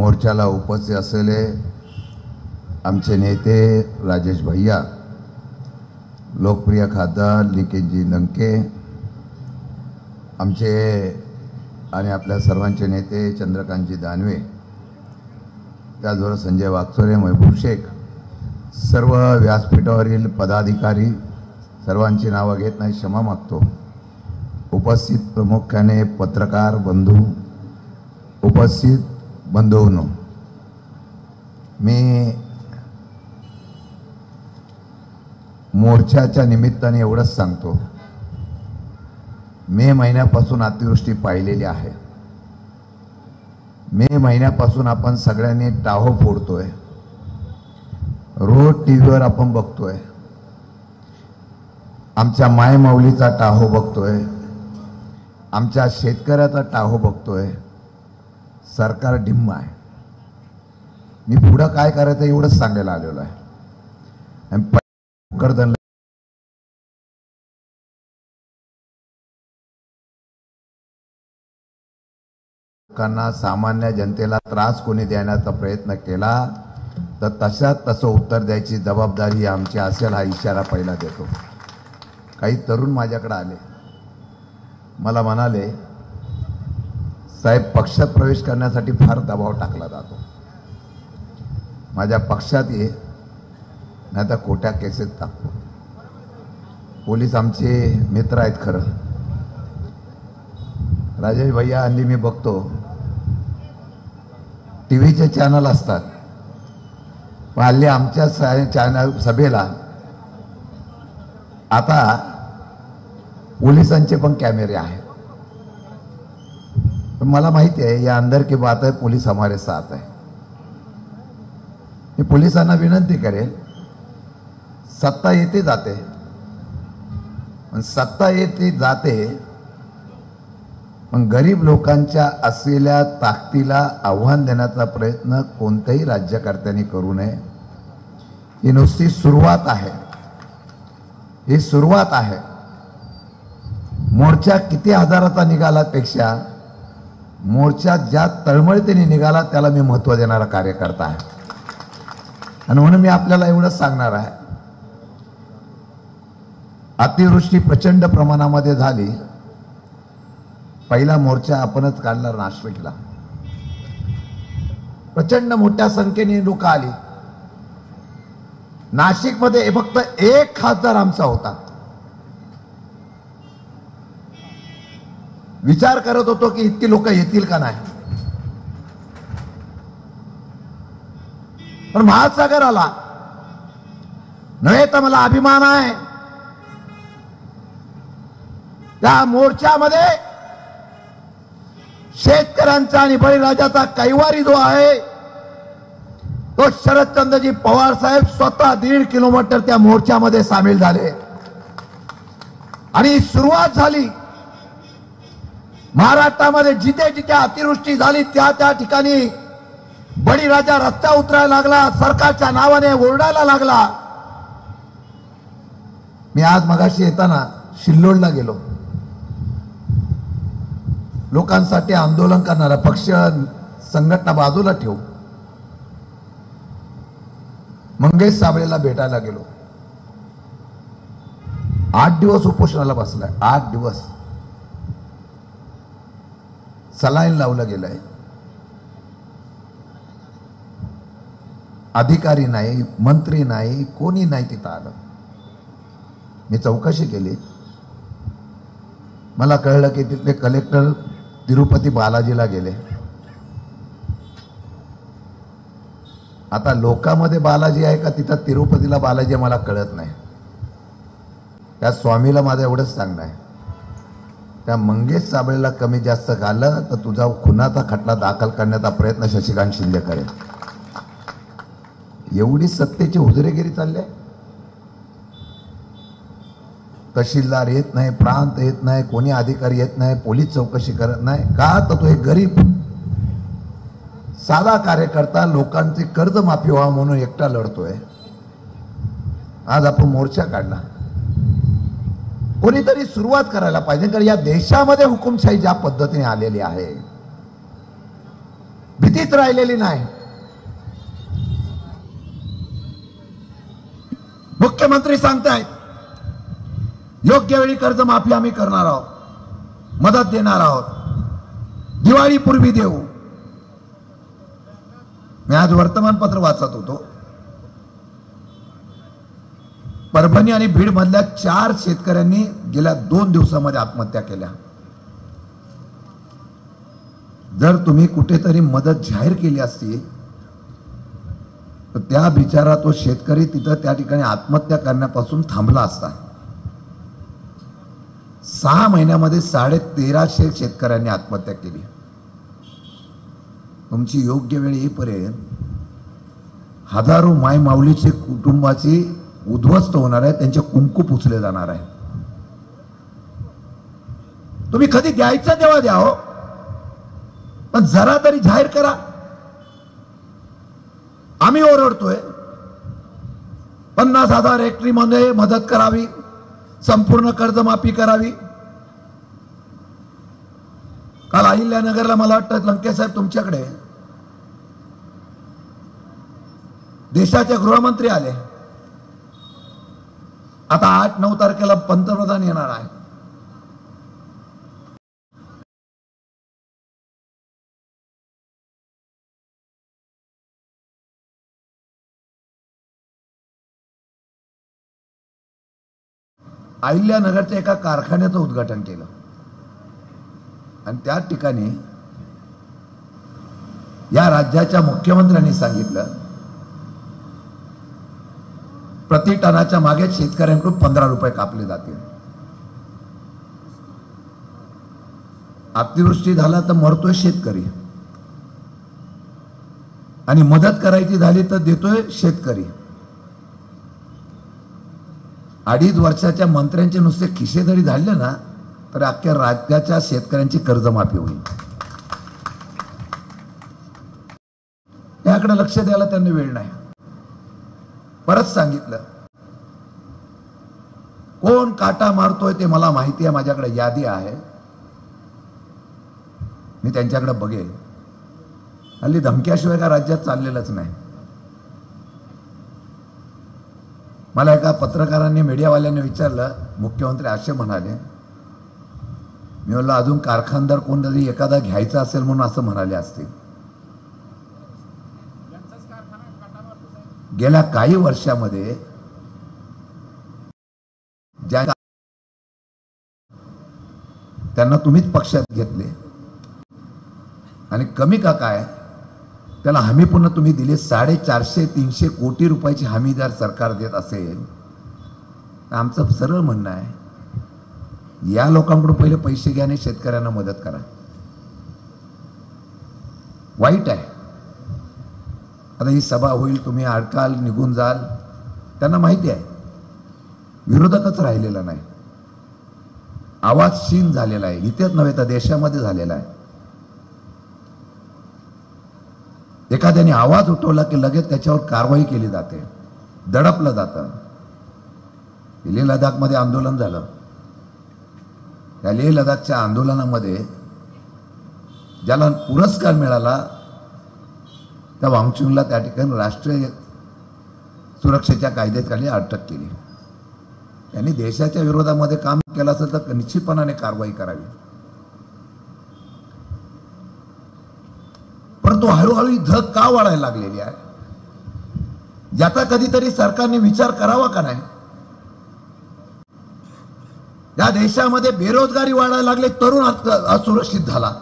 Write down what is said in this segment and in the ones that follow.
मोर्चाला उपस्थित असलेले आमचे नेते राजेश भैया, लोकप्रिय खासदार निकेतजी लंके, आमचे आणि आपल्या सर्वांचे नेते चंद्रकांतजी दानवे, त्याचबरोबर संजय वागचोरे, महबूब शेख, सर्व व्यासपीठावरील पदाधिकारी, सर्वांची नावं घेत नाही, क्षमा मागतो. उपस्थित प्रामुख्याने पत्रकार बंधू, उपस्थित बंधूंनो, मी मोर्चाच्या निमित्ताने एवढंच सांगतो. मे महिन्यापासून अतिवृष्टी पाहिलेली आहे. मे महिन्यापासून आपण सगळ्यांनी टाहो फोडतोय, रोज टीव्हीवर आपण बघतोय, आमच्या मायमाऊलीचा टाहो बघतोय, आमच्या शेतकऱ्याचा टाहो बघतोय. सरकार ढिम्म आहे. मी पुढं काय करायचं एवढंच सांगायला आलेलो आहे. लोकांना, सामान्य जनतेला त्रास कोणी देण्याचा प्रयत्न केला तर तसं उत्तर द्यायची जबाबदारी आमची असेल, हा इशारा पहिला देतो. काही तरुण माझ्याकडे आले, मला म्हणाले, साहेब, पक्षात प्रवेश करण्यासाठी फार दबाव टाकला जातो. माझ्या पक्षात ये, नाही तर खोट्या केसेस टाकतो. पोलीस आमचे मित्र आहेत खरं. राजेश भैया, हल्ली मी बघतो टीव्हीचे चॅनल असतात, पण हल्ली आमच्या चॅनल सभेला आता पोलिसांचे पण कॅमेरे आहेत. पण मला माहिती आहे, या अंदर की बात है, पुलिस हमारे साथ है. मी पोलिसांना विनंती करेल, सत्ता येते जाते, पण सत्ता येते जाते, पण गरीब लोकांच्या असलेल्या ताकदीला आव्हान देण्याचा प्रयत्न कोणत्याही राज्यकर्त्यांनी करू नये. ही नुसती सुरुवात आहे, ही सुरुवात आहे. मोर्चा किती हजाराचा निघाला पेक्षा मोर्चा ज्या तळमळीने निघाला त्याला मी महत्त्व देणारा कार्यकर्ता आहे. आणि म्हणून मी आपल्याला एवढंच सांगणार आहे, अतिवृष्टी प्रचंड प्रमाणामध्ये झाली. पहिला मोर्चा आपणच काढला नाशिकला. प्रचंड मोठ्या संख्येने लोक आली. नाशिकमध्ये फक्त एक खासदार आमचा होता. विचार करत होतो की इतकी लोक येतील का नाही, पण महासागर आला. नव्हे तर मला अभिमान आहे, त्या मोर्चामध्ये शेतकऱ्यांचा आणि बळीराजाचा कैवारी जो आहे तो शरदचंद्रजी पवार साहेब स्वतः 1.5 किलोमीटर त्या मोर्चामध्ये सामील झाले. आणि सुरुवात झाली. महाराष्ट्रामध्ये जिथे जिथे अतिवृष्टी झाली त्या त्या ठिकाणी बळीराजा रस्त्यावर उतरायला लागला, सरकारच्या नावाने ओरडायला लागला. मी आज मगाशी येताना शिल्लोडला गेलो. लोकांसाठी आंदोलन करणारा पक्ष संघटना बाजूला ठेवू मंगेश साबळेला भेटायला गेलो. 8 दिवस उपोषणाला बसलाय. 8 दिवस सलाईन लावलं गेलंय. अधिकारी नाही, मंत्री नाही, कोणी नाही तिथं आलं. मी चौकशी केली. मला कळलं की तिथले कलेक्टर तिरुपती बालाजीला गेले. आता लोकांमध्ये बालाजी आहे का तिथं तिरुपतीला बालाजी मला कळत नाही. त्या स्वामीला माझं एवढंच सांगणं आहे, त्या मंगेश साबळेला कमी जास्त झालं तर तुझा खुनाचा खटला दाखल करण्याचा प्रयत्न शशिकांत शिंदे करेल. एवढी सत्तेची हुजरेगिरी चालली. तहसीलदार येत नाही, प्रांत येत नाही, कोणी अधिकारी येत नाही, पोलीस चौकशी करत नाही. का तर तो एक गरीब साधा कार्यकर्ता लोकांची कर्जमाफी व्हावं म्हणून एकटा लढतोय. आज आपण मोर्चा काढला. कोणीतरी सुरुवात करायला पाहिजे, कारण या देशामध्ये हुकुमशाही ज्या पद्धतीने आलेली आहे, स्थितीच राहिलेली नाही. मुख्यमंत्री सांगतायत योग्य वेळी कर्जमाफी आम्ही करणार आहोत, मदत देणार आहोत, दिवाळीपूर्वी देऊ. मी आज वर्तमानपत्र वाचत होतो, परभणी आणि बीड मधल्या 4 शेतकऱ्यांनी गेल्या 2 दिवसामध्ये आत्महत्या केल्या. जर तुम्ही कुठेतरी मदत जाहीर केली असती तर त्या बिचारा तो शेतकरी तिथं त्या ठिकाणी आत्महत्या करण्यापासून थांबला असता. 6 महिन्यामध्ये 1350 शेतकऱ्यांनी आत्महत्या केली. तुमची योग्य वेळ येईपर्यंत हजारो माय माऊलीचे कुटुंबाची उद्ध्वस्त होणार आहे, त्यांचे कुंकू पुसले जाणार आहे. तुम्ही कधी द्यायचं तेव्हा द्या हो, पण जरा तरी जाहीर करा. आम्ही ओरडतोय 50,000 हेक्टरीमध्ये मदत करावी, संपूर्ण कर्जमाफी करावी. काल अहिल्यानगरला मला वाटतं लंके साहेब तुमच्याकडे देशाचे गृहमंत्री आले. आता 8-9 तारखेला पंतप्रधान येणार आहे. अहिल्यानगरच्या एका कारखान्याचं उद्घाटन केलं आणि त्या ठिकाणी या राज्याच्या मुख्यमंत्र्यांनी सांगितलं प्रति टनाच्या मागे शेतकऱ्यांकडून 15 रुपये कापले जातील. अतिवृष्टी झाला तर मरतोय शेतकरी आणि मदत करायची झाली तर देतोय शेतकरी. 2.5 वर्षाच्या मंत्र्यांचे नुसते खिसे जरी झाले ना तर अख्ख्या राज्याच्या शेतकऱ्यांची कर्जमाफी होईल. याकडे लक्ष द्यायला त्यांनी वेळ नाही. परत सांगितलं कोण काटा मारतोय ते मला माहिती आहे, माझ्याकडे यादी आहे, मी त्यांच्याकडे बघेल. हल्ली धमक्याशिवाय का राज्यात चाललेलंच नाही. मला एका पत्रकारांनी मीडियावाल्यांनी विचारलं मुख्यमंत्री असे म्हणाले. मी म्हणलं अजून कारखानदार कोणतरी एखादा घ्यायचा असेल म्हणून असं म्हणाले असतील. गेल्या काही वर्षामध्ये त्यांना तुम्हीच पक्षात घेतले आणि कमी का काय त्याला हमी पुन्हा तुम्ही दिली. 450-300 कोटी रुपयाची हमी जर सरकार देत असेल तर आमचं सरळ म्हणणं आहे या लोकांकडून पहिले पैसे घ्या आणि शेतकऱ्यांना मदत करा. वाईट आहे. आता ही सभा होईल, तुम्ही अडकाल, निघून जाल, त्यांना माहिती आहे विरोधकच राहिलेला नाही. आवाज क्षीण झालेला आहे, इथेच नव्हे तर देशामध्ये झालेला आहे. एखाद्याने आवाज उठवला की लगेच त्याच्यावर कारवाई केली जाते, दडपलं जातं. लेह लडाखमध्ये आंदोलन झालं. या लेह लडाखच्या आंदोलनामध्ये ज्याला पुरस्कार मिळाला त्या वांगचुकला त्या ठिकाणी राष्ट्रीय सुरक्षेच्या कायद्याखाली अटक केली. त्यांनी देशाच्या विरोधामध्ये काम केलं असेल तर निश्चितपणाने कारवाई करावी. परंतु हळूहळू ही धग का वाढायला लागलेली आहे याचा कधीतरी सरकारने विचार करावा का नाही? या देशामध्ये बेरोजगारी वाढायला लागली, तरुण असुरक्षित झाला.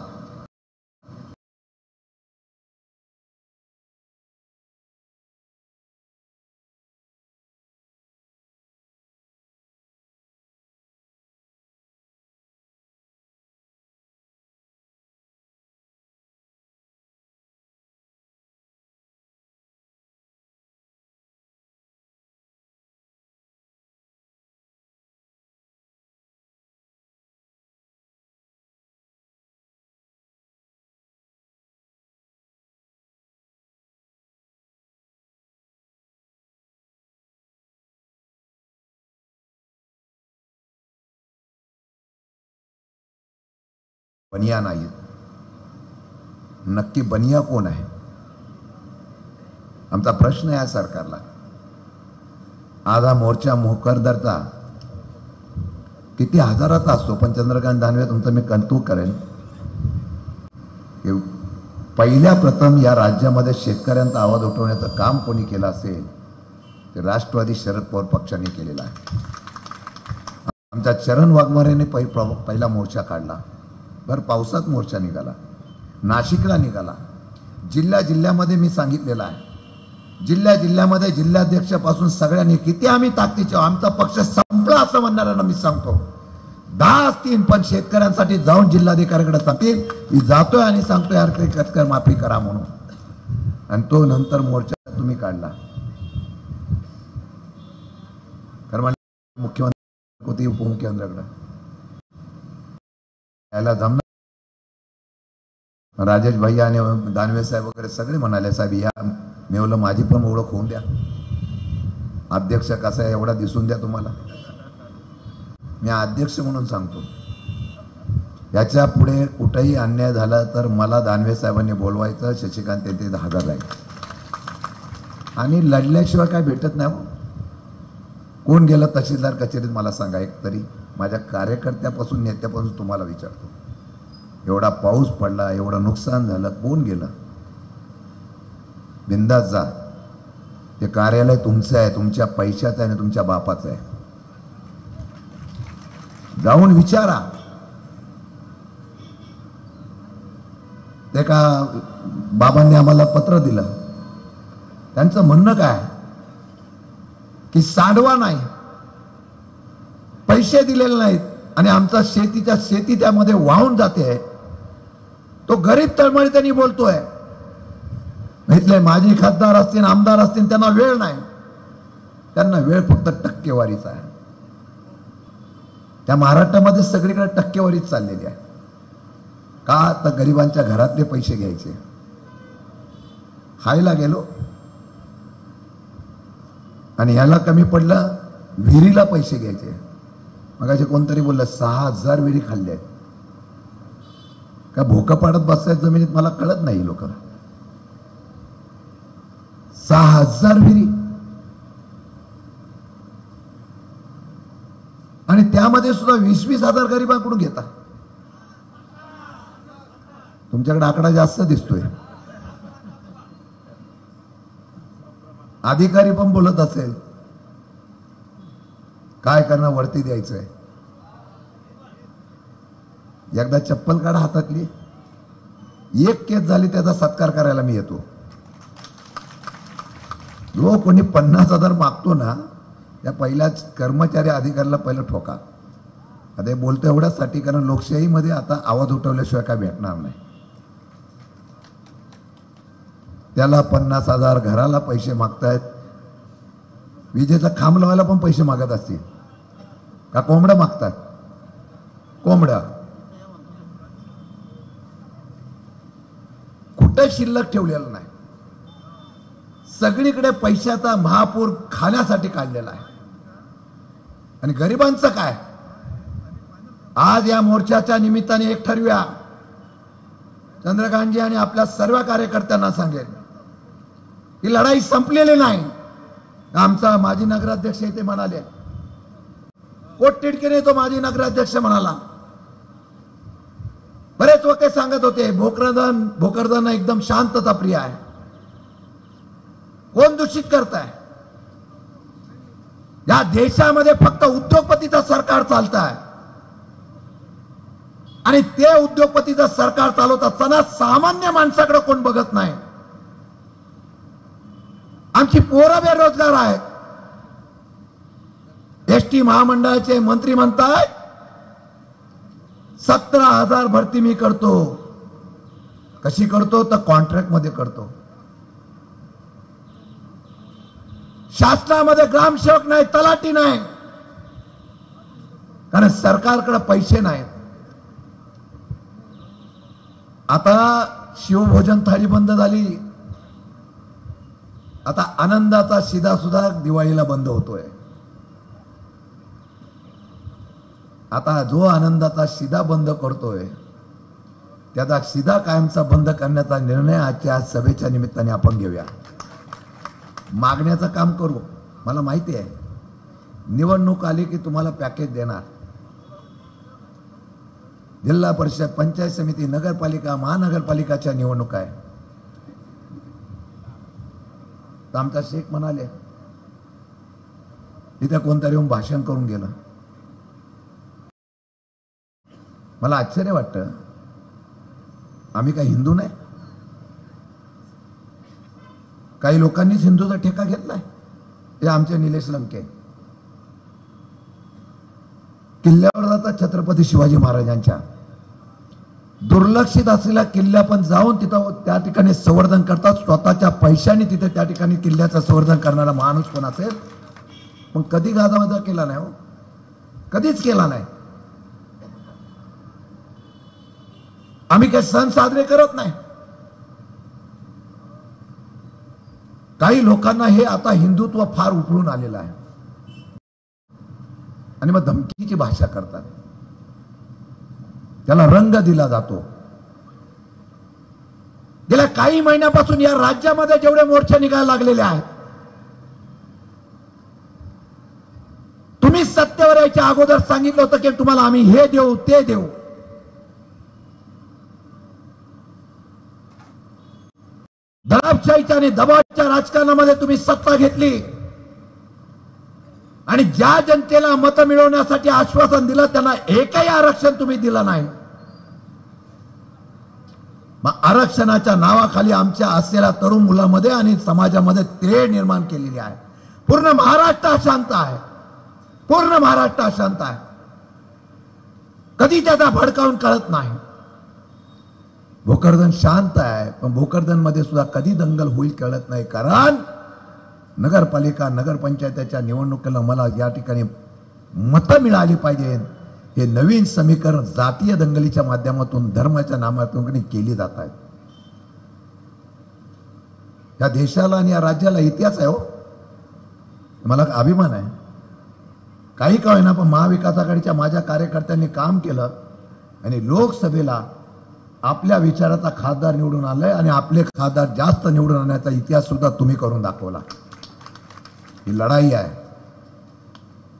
बनिया नाहीत. नक्की बनिया कोण आहे? आमचा प्रश्न आहे सरकारला. आज हा मोर्चा मोकरदरचा किती हजाराचा असतो, पण चंद्रकांत दानवे तुमचं मी कौतुक करेन की पहिल्या प्रथम या राज्यामध्ये शेतकऱ्यांचा आवाज उठवण्याचं काम कोणी केलं असेल ते राष्ट्रवादी शरद पवार पक्षाने केलेलं आहे. आमच्या चरण वाघमारेने पहिला मोर्चा काढला. भर पावसात मोर्चा निघाला, नाशिकला निघाला. जिल्ह्यामध्ये मी सांगितलेलं आहे, जिल्ह्यामध्ये जिल्हाध्यक्षापासून सगळ्यांनी किती आम्ही ताकदीचे, आमचा पक्ष संपला असं म्हणणाऱ्यांना मी सांगतो 10 असतील, पण शेतकऱ्यांसाठी जाऊन जिल्हाधिकाऱ्याकडे सांगतील मी जातोय आणि सांगतोय यार शेतकरी माफी करा म्हणून. आणि तो नंतर मोर्चा तुम्ही काढला. कारण मुख्यमंत्री होती, उपमुख्यमंत्र्याकडे यायला जमणार. राजेश भैया आणि दानवे साहेब वगैरे सगळे म्हणाले साहेब या मी बोललो माझी पण ओळख होऊन द्या, अध्यक्ष कसा आहे एवढा दिसून द्या तुम्हाला. मी अध्यक्ष म्हणून सांगतो, याच्या पुढे कुठेही अन्याय झाला तर मला दानवे साहेबांनी बोलवायचं, शशिकांत ते हजर राहील आणि लढल्याशिवाय काय भेटत नाही. कोण गेलं तहसीलदार कचेरीत मला सांगा एक तरी. माझ्या कार्यकर्त्यापासून नेत्यापासून तुम्हाला विचारतो, एवढा पाऊस पडला, एवढं नुकसान झालं, कोण गेलं? बिंदास जा. ते कार्यालय तुमचं आहे, तुमच्या पैशाचं आहे आणि तुमच्या बापाचं आहे. जाऊन विचारा. ते का बाबांनी आम्हाला पत्र दिलं, त्यांचं म्हणणं काय की सांडवा नाही, पैसे दिलेले नाहीत आणि आमचा शेती त्यामध्ये वाहून जाते. तो गरीब तळमळी त्यांनी बोलतोय. इथले माजी खासदार असतील, आमदार असतील, त्यांना वेळ नाही. त्यांना वेळ फक्त टक्केवारीचा आहे. त्या महाराष्ट्रामध्ये सगळीकडे टक्केवारीच चाललेली आहे. का तर गरिबांच्या घरातले पैसे घ्यायचे. खायला गेलो आणि याला कमी पडलं, विहिरीला पैसे घ्यायचे. मगाशी कोणतरी बोललं 6000 विहिरी खाल्ल्या आहेत. का भोकं पाडत बसायचं जमिनीत मला कळत नाही. लोक 6000 विहिरी आणि त्यामध्ये सुद्धा 20-20 हजार गरिबांकडून घेता. तुमच्याकडे आकडा जास्त दिसतोय. अधिकारी पण बोलत असेल काय करणं, वरती द्यायचंय. एकदा चप्पल काढा हातातली, एक केस झाली त्याचा सत्कार करायला मी येतो. जो कोणी 50,000 मागतो ना, त्या पहिल्याच कर्मचारी अधिकाऱ्याला पहिलं ठोका. आता बोलतो एवढ्यासाठी कारण लोकशाहीमध्ये आता आवाज उठवल्याशिवाय काय भेटणार नाही. त्याला 50,000, घराला पैसे मागतायत. विजेचा खांब लावायला पण पैसे मागत असतील का? कोंबड्या मागतात, कोंबड्या. कुठे शिल्लक ठेवलेलं नाही. सगळीकडे पैशाचा महापूर खाण्यासाठी काढलेला आहे. आणि गरिबांचं काय? आज या मोर्चाच्या निमित्ताने एक ठरवूया. चंद्रकांतजी आणि आपल्या सर्व कार्यकर्त्यांना सांगेल ही लढाई संपलेली नाही. आमचा माजी नगराध्यक्ष इथे म्हणाले, पोटतिडकीने तो माजी नगराध्यक्ष म्हणाला. बरेच लोक सांगत होते भोकरदन एकदम शांतता प्रिय आहे. कोण दूषित करताय? या देशामध्ये फक्त उद्योगपतीचं सरकार चालत आहे आणि ते उद्योगपतीचं सरकार चालवत असताना सामान्य माणसाकडे कोण बघत नाही. आमची पोरं बेरोजगार आहेत. एसटी महामंडळाचे मंत्री म्हणतात 17,000 भरती मी करतो. कशी करतो तर कॉन्ट्रॅक्ट मध्ये करतो. शासनामध्ये ग्रामसेवक नाही, तलाठी नाही, कारण सरकारकडे पैसे नाहीत. आता शिवभोजन थाळी बंद झाली. आता आनंदाचा शिदा सुद्धा दिवाळीला बंद होतोय. आता जो आनंदाचा शिदा बंद करतोय त्याचा सीधा कायमचा बंद करण्याचा निर्णय आजच्या सभेच्या निमित्ताने आपण घेऊया. मागण्याचं काम करू. मला माहिती आहे निवडणूक आली की तुम्हाला पॅकेज देणार. जिल्हा परिषद, पंचायत समिती, नगरपालिका, महानगरपालिकाच्या निवडणूक आहे. तर आमचा शेख म्हणाले तिथे कोणतरी येऊन भाषण करून गेलं. मला आश्चर्य वाटतं. आम्ही काही हिंदू नाही. काही लोकांनीच हिंदूचा ठेका घेतलाय. ते आमचे निलेश लंके किल्ल्यावर जातात छत्रपती शिवाजी महाराजांच्या. दुर्लक्षित असलेल्या किल्ल्या पण जाऊन तिथं त्या ठिकाणी संवर्धन करतात. स्वतःच्या पैशाने तिथे त्या ठिकाणी किल्ल्याचं संवर्धन करणारा माणूस कोण असेल पण कधी गाजावाजा केला नाही. हो, कधीच केला नाही. आम्ही काही सण साजरे करत नाही. काही लोकांना हे आता हिंदुत्व फार उठून आलेलं आहे आणि मग धमकीची भाषा करतात. त्याला रंग दिला जातो. गेल्या काही महिन्यापासून या राज्यामध्ये जेवढे मोर्चे निघायला लागलेले आहेत, तुम्ही सत्तेवर यायच्या अगोदर सांगितलं होतं की तुम्हाला आम्ही हे देऊ ते देऊ. दडपशाहीच्या आणि दबावाच्या राजकारणामध्ये तुम्ही सत्ता घेतली आणि ज्या जनतेला मतं मिळवण्यासाठी आश्वासन दिलं त्यांना एकही आरक्षण तुम्ही दिलं नाही. मग आरक्षणाच्या नावाखाली आमच्या असलेल्या तरुण मुलांमध्ये आणि समाजामध्ये तेढ निर्माण केलेली आहे. पूर्ण महाराष्ट्र अशांत आहे. पूर्ण महाराष्ट्र अशांत आहे. कधी त्याचा भडकावून कळत नाही. भोकरदन शांत आहे पण भोकरदन मध्ये सुद्धा कधी दंगल होईल कळत नाही. कारण नगरपालिका, नगरपंचायतीच्या निवडणुकीला मला या ठिकाणी मतं मिळाली पाहिजे. हे नवीन समीकरण जातीय दंगलीच्या माध्यमातून, धर्माच्या नामातून केली जात आहेत. या देशाला आणि या राज्याला इतिहास आहे. हो, मला अभिमान आहे. काही का होईना पण महाविकास आघाडीच्या माझ्या कार्यकर्त्यांनी काम केलं आणि लोकसभेला आपल्या विचाराचा खासदार निवडून आलाय आणि आपले खासदार जास्त निवडून आणण्याचा इतिहास सुद्धा तुम्ही करून दाखवला. ही लढाई आहे.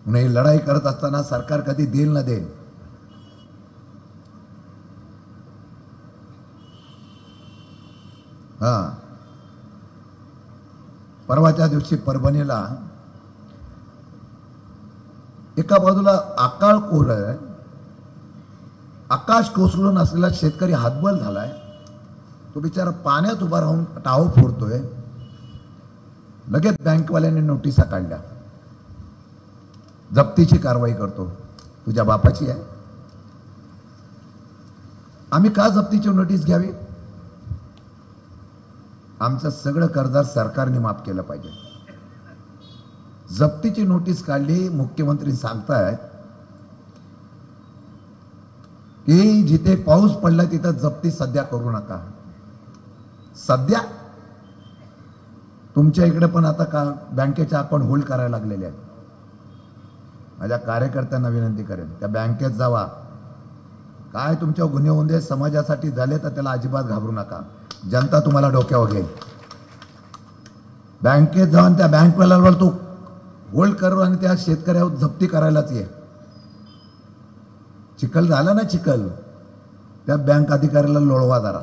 ही लढाई करत असताना सरकार कधी देईल ना देईल. परवाच्या दिवशी परभणीला एका बाजूला अकाळ कोर आहे, आकाश कोसळून असलेला शेतकरी हातबल झालाय. तो बिचारा पाण्यात उभा राहून टाव फोडतोय. लगेच बँकवाल्यांनी नोटिसा काढल्या, जप्तीची कारवाई करतो. तुझ्या बापाची आहे. आम्ही का जप्तीची नोटीस घ्यावी? आमचं सगळं कर्जदार सरकारने माफ केलं पाहिजे. जप्तीची नोटीस काढली. मुख्यमंत्री सांगतायत की जिथे पाऊस पडला तिथं जप्ती सध्या करू नका. सध्या तुमच्या इकडे पण आता का बँकेचे अकाउंट होल्ड करायला लागलेले आहेत. माझ्या कार्यकर्त्यांना विनंती करेन, त्या बँकेत जावा. काय तुमच्या गुन्हे होऊन समाजासाठी झाले तर त्याला अजिबात घाबरू नका. जनता तुम्हाला डोक्यावर घेईल. बँकेत जाऊन त्या बँकवाल्यावर तू होल्ड करू आणि त्या शेतकऱ्यावर जप्ती करायलाच ये. चिखल झाला ना, चिखल, त्या बँक अधिकाऱ्याला लोळवा जरा.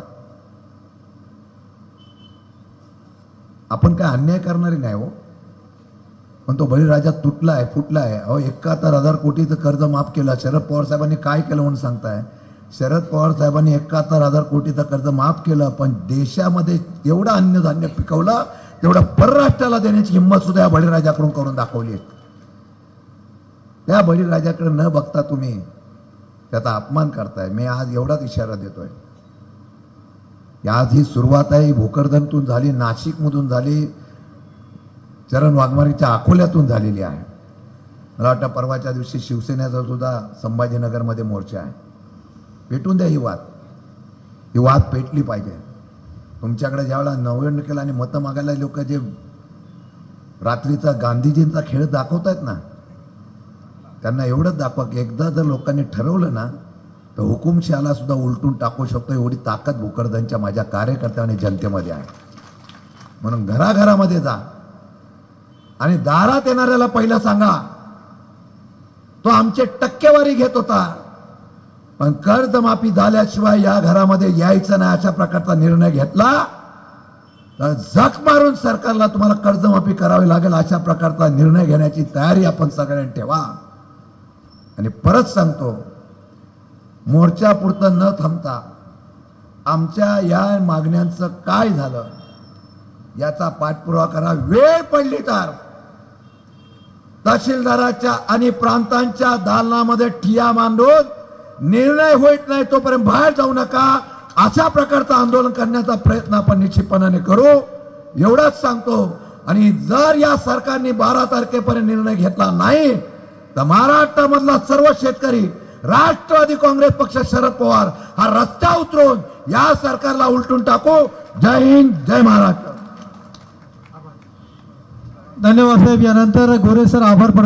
आपण काय अन्याय करणारी नाही हो, पण तो बळीराजा तुटलाय, फुटलाय. अहो 71,000 कोटीचं कर्ज माफ केलं. शरद पवार साहेबांनी काय केलं म्हणून सांगताय? शरद पवार साहेबांनी 71,000 कोटीचं कर्ज माफ केलं, पण देशामध्ये एवढं अन्नधान्य पिकवलं तेवढं परराष्ट्राला देण्याची हिंमत सुद्धा या बळीराजाकडून करून दाखवली. त्या बळीराजाकडे न बघता तुम्ही त्याचा अपमान करताय. मी आज एवढाच इशारा देतोय. आज ही सुरुवात आहे. भोकरदनतून झाली, नाशिकमधून झाली, चरण वाघमारीच्या अकोल्यातून झालेली आहे. मला वाटतं परवाच्या दिवशी शिवसेनेचा सुद्धा संभाजीनगरमध्ये मोर्चा आहे. पेटून द्या ही वाद पेटली पाहिजे. तुमच्याकडे ज्यावेळेला निवडणुकीला आणि मतं मागायला लोक जे रात्रीचा गांधीजींचा खेळ दाखवतायत ना, त्यांना एवढंच दाखवा की एकदा जर लोकांनी ठरवलं ना तर हुकुमशहाला सुद्धा उलटून टाकू शकतो एवढी ताकद भोकरदनच्या माझ्या कार्यकर्त्या आणि जनतेमध्ये आहे. म्हणून घराघरामध्ये जा आणि दारात येणाऱ्याला पहिलं सांगा, तो आमचे टक्केवारी घेत होता पण कर्जमाफी झाल्याशिवाय या घरामध्ये यायचं नाही अशा प्रकारचा निर्णय घेतला तर झक मारून सरकारला तुम्हाला कर्जमाफी करावी लागेल अशा प्रकारचा निर्णय घेण्याची तयारी आपण सगळ्यांनी ठेवा. आणि परत सांगतो, मोर्चा पुरतं न थांबता आमच्या या मागण्यांचं काय झालं याचा पाठपुरावा करा. वेळ पडली तर तहसीलदाराच्या आणि प्रांतांच्या दालनामध्ये ठिया मांडून निर्णय होत नाही तोपर्यंत बाहेर जाऊ नका अशा प्रकारचं आंदोलन करण्याचा प्रयत्न आपण निश्चितपणाने करू एवढंच सांगतो. आणि जर या सरकारने 12 तारखेपर्यंत निर्णय घेतला नाही तर महाराष्ट्रामधला सर्व शेतकरी, राष्ट्रवादी काँग्रेस पक्ष, शरद पवार हा रस्ता उतरून या सरकारला उलटून टाकू. जय हिंद, जय महाराष्ट्र. धन्यवाद साहेब. यानंतर गोरे सर आभार प्रदर्शन